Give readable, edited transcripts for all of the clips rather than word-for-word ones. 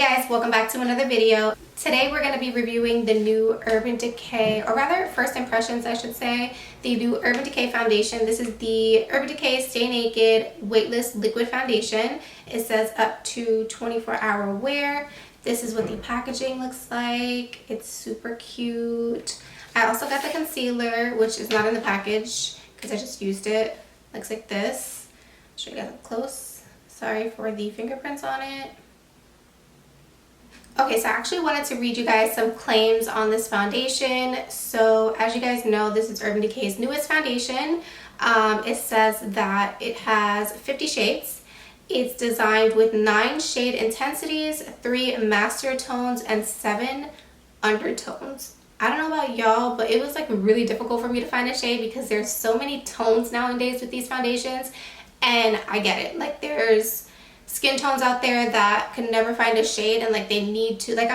Guys, welcome back to another video. Today we're going to be reviewing the new Urban Decay, or rather first impressions I should say, the new Urban Decay foundation. This is the Urban Decay Stay Naked Weightless Liquid Foundation. It says up to 24-hour wear. This is what the packaging looks like. It's super cute. I also got the concealer, which is not in the package because I just used it. Looks like this. I'll show you guys up close. Sorry for the fingerprints on it. Okay, so I actually wanted to read you guys some claims on this foundation. So as you guys know, this is Urban Decay's newest foundation. It says that it has 50 shades. It's designed with 9 shade intensities, 3 master tones, and 7 undertones. I don't know about y'all, but it was like really difficult for me to find a shade because there's so many tones nowadays with these foundations, and I get it. Like, there's skin tones out there that can never find a shade and like they need to, like,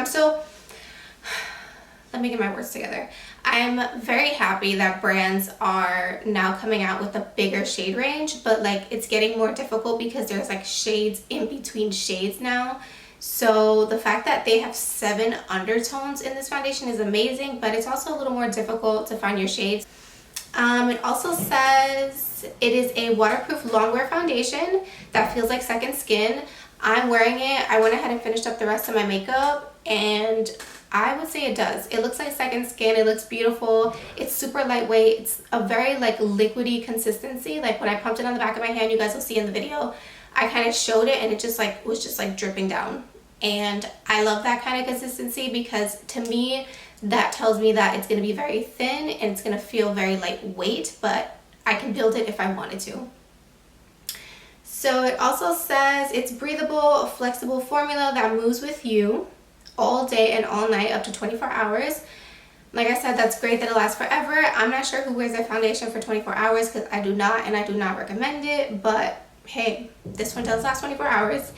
let me get my words together. I'm very happy that brands are now coming out with a bigger shade range, but like it's getting more difficult because there's like shades in between shades now. So the fact that they have 7 undertones in this foundation is amazing, but it's also a little more difficult to find your shades. It also says it is a waterproof longwear foundation that feels like second skin. I'm wearing it. I went ahead and finished up the rest of my makeup, and I would say it does. It looks like second skin. It looks beautiful. It's super lightweight. It's a very like liquidy consistency. Like when I pumped it on the back of my hand, you guys will see in the video, I kind of showed it and it just like was just like dripping down. And I love that kind of consistency because to me, that tells me that it's going to be very thin and it's going to feel very lightweight, but I can build it if I wanted to. So it also says it's breathable, flexible formula that moves with you all day and all night up to 24 hours. Like I said, that's great that it lasts forever. I'm not sure who wears their foundation for 24 hours because I do not, and I do not recommend it, but hey, this one does last 24 hours.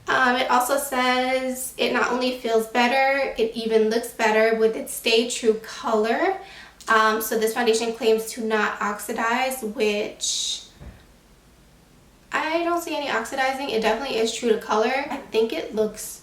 It also says it not only feels better, it even looks better with its Stay True color. So this foundation claims to not oxidize, which I don't see any oxidizing. It definitely is true to color. I think it looks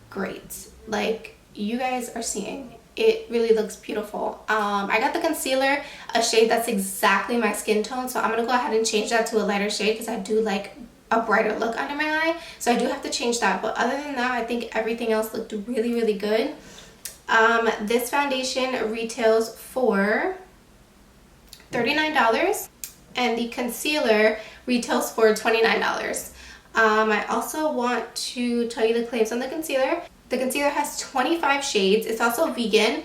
great. Like you guys are seeing, it really looks beautiful. I got the concealer, a shade that's exactly my skin tone, so I'm gonna go ahead and change that to a lighter shade because I do like a brighter look under my eye, so I do have to change that. But other than that, I think everything else looked really good. This foundation retails for $39 and the concealer retails for $29. I also want to tell you the claims on the concealer. The concealer has 25 shades. It's also vegan.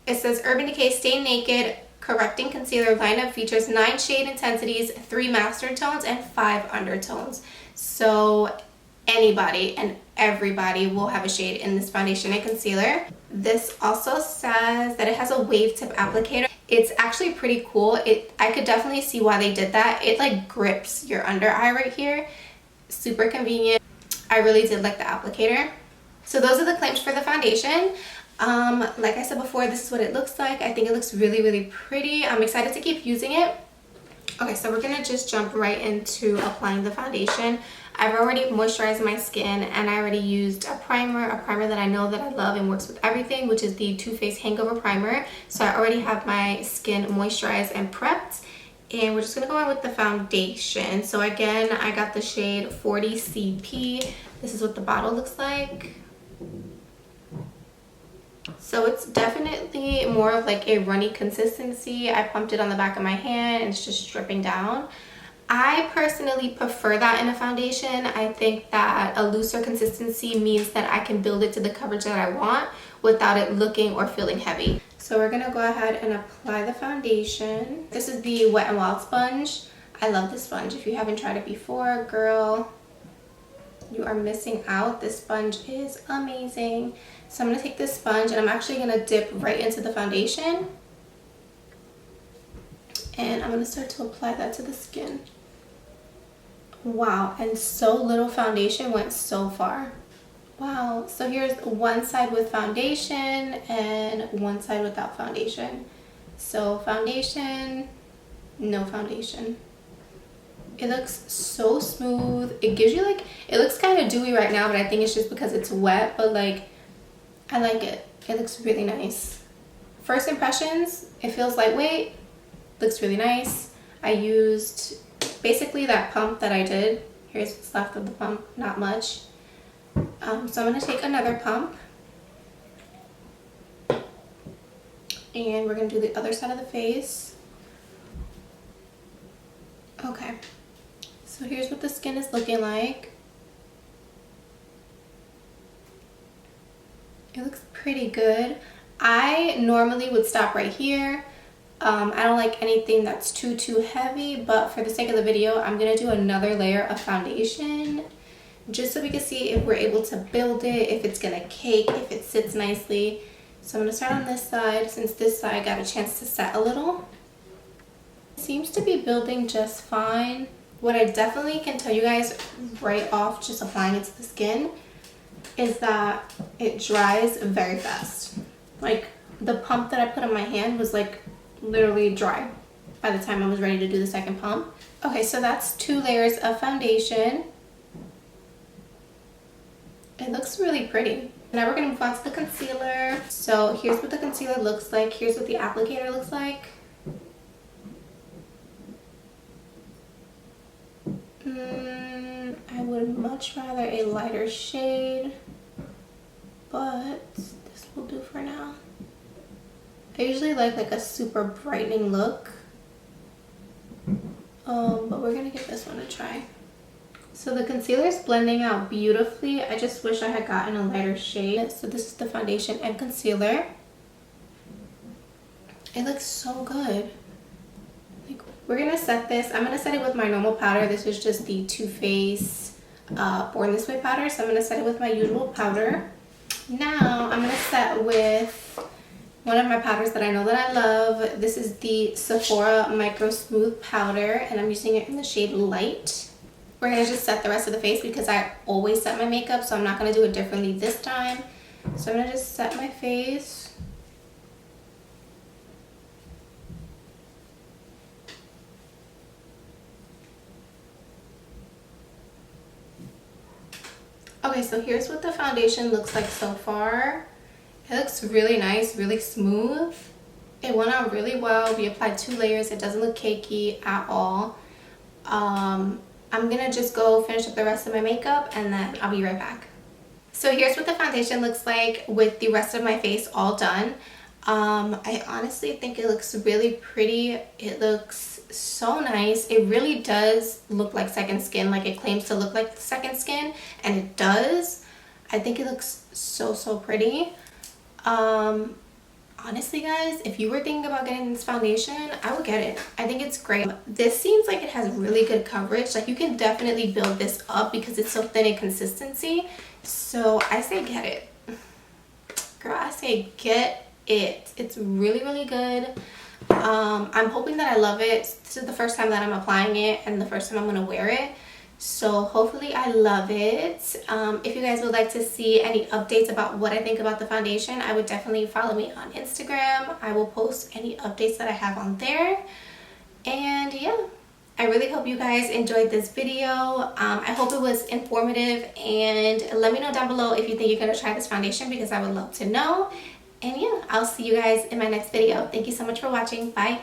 It says Urban Decay Stay Naked Correcting Concealer lineup features 9 shade intensities, 3 master tones, and 5 undertones. So anybody and everybody will have a shade in this foundation and concealer. This also says that it has a wave tip applicator. It's actually pretty cool. I could definitely see why they did that. It like grips your under eye right here. Super convenient. I really did like the applicator. So those are the claims for the foundation. Like I said before, this is what it looks like. I think it looks really pretty. I'm excited to keep using it. Okay, so we're gonna just jump right into applying the foundation. I've already moisturized my skin and I already used a primer that I know that I love and works with everything, which is the Too Faced Hangover Primer. So I already have my skin moisturized and prepped, and we're just gonna go on with the foundation. So again, I got the shade 40 CP. This is what the bottle looks like. So it's definitely more of like a runny consistency. I pumped it on the back of my hand and it's just dripping down. I personally prefer that in a foundation. I think that a looser consistency means that I can build it to the coverage that I want without it looking or feeling heavy. So we're gonna go ahead and apply the foundation. This is the Wet n Wild sponge. I love this sponge. If you haven't tried it before, girl, you are missing out. This sponge is amazing. So I'm going to take this sponge and I'm actually going to dip right into the foundation. And I'm going to start to apply that to the skin. Wow, and so little foundation went so far. Wow, so here's one side with foundation and one side without foundation. So foundation, no foundation. It looks so smooth. It gives you like, it looks kind of dewy right now, but I think it's just because it's wet, but like, I like it. It looks really nice. First impressions, it feels lightweight, looks really nice. I used basically that pump that I did. Here's what's left of the pump, not much. So I'm gonna take another pump and we're gonna do the other side of the face. Okay, so here's what the skin is looking like. It looks pretty good. I normally would stop right here. I don't like anything that's too heavy, but for the sake of the video, I'm gonna do another layer of foundation just so we can see if we're able to build it, if it's gonna cake, if it sits nicely. So I'm gonna start on this side since this side got a chance to set a little. It seems to be building just fine. What I definitely can tell you guys right off just applying it to the skin is that it dries very fast. Like the pump that I put on my hand was like literally dry by the time I was ready to do the second pump. Okay, so that's 2 layers of foundation. It looks really pretty. Now we're gonna move on to the concealer. So here's what the concealer looks like. Here's what the applicator looks like. I would much rather a lighter shade, but this will do for now. I usually like a super brightening look, but we're gonna give this one a try. So the concealer is blending out beautifully. I just wish I had gotten a lighter shade. So this is the foundation and concealer. It looks so good. Like, we're gonna set this. I'm gonna set it with my normal powder. This is just the Too Faced Born This Way powder. So I'm gonna set it with my usual powder. Now I'm gonna set with one of my powders that I know that I love. This is the Sephora Micro Smooth Powder, and I'm using it in the shade Light. We're gonna just set the rest of the face because I always set my makeup, so I'm not gonna do it differently this time. So I'm gonna just set my face. Okay, so here's what the foundation looks like so far. It looks really nice, really smooth. It went on really well. We applied 2 layers. It doesn't look cakey at all. I'm gonna just go finish up the rest of my makeup and then I'll be right back. So here's what the foundation looks like with the rest of my face all done. I honestly think it looks really pretty. It looks so nice. It really does look like second skin, like it claims to look like second skin, and it does. I think it looks so pretty. Honestly guys, if you were thinking about getting this foundation, I would get it. I think it's great. This seems like it has really good coverage. Like you can definitely build this up because it's so thin in consistency. So I say get it. Girl, I say get it. It's really good. I'm hoping that I love it. This is the first time that I'm applying it and the first time I'm gonna wear it. So hopefully I love it. If you guys would like to see any updates about what I think about the foundation, I would definitely follow me on Instagram. I will post any updates that I have on there. And yeah, I really hope you guys enjoyed this video. I hope it was informative, and let me know down below if you think you're gonna try this foundation because I would love to know. And yeah, I'll see you guys in my next video. Thank you so much for watching. Bye.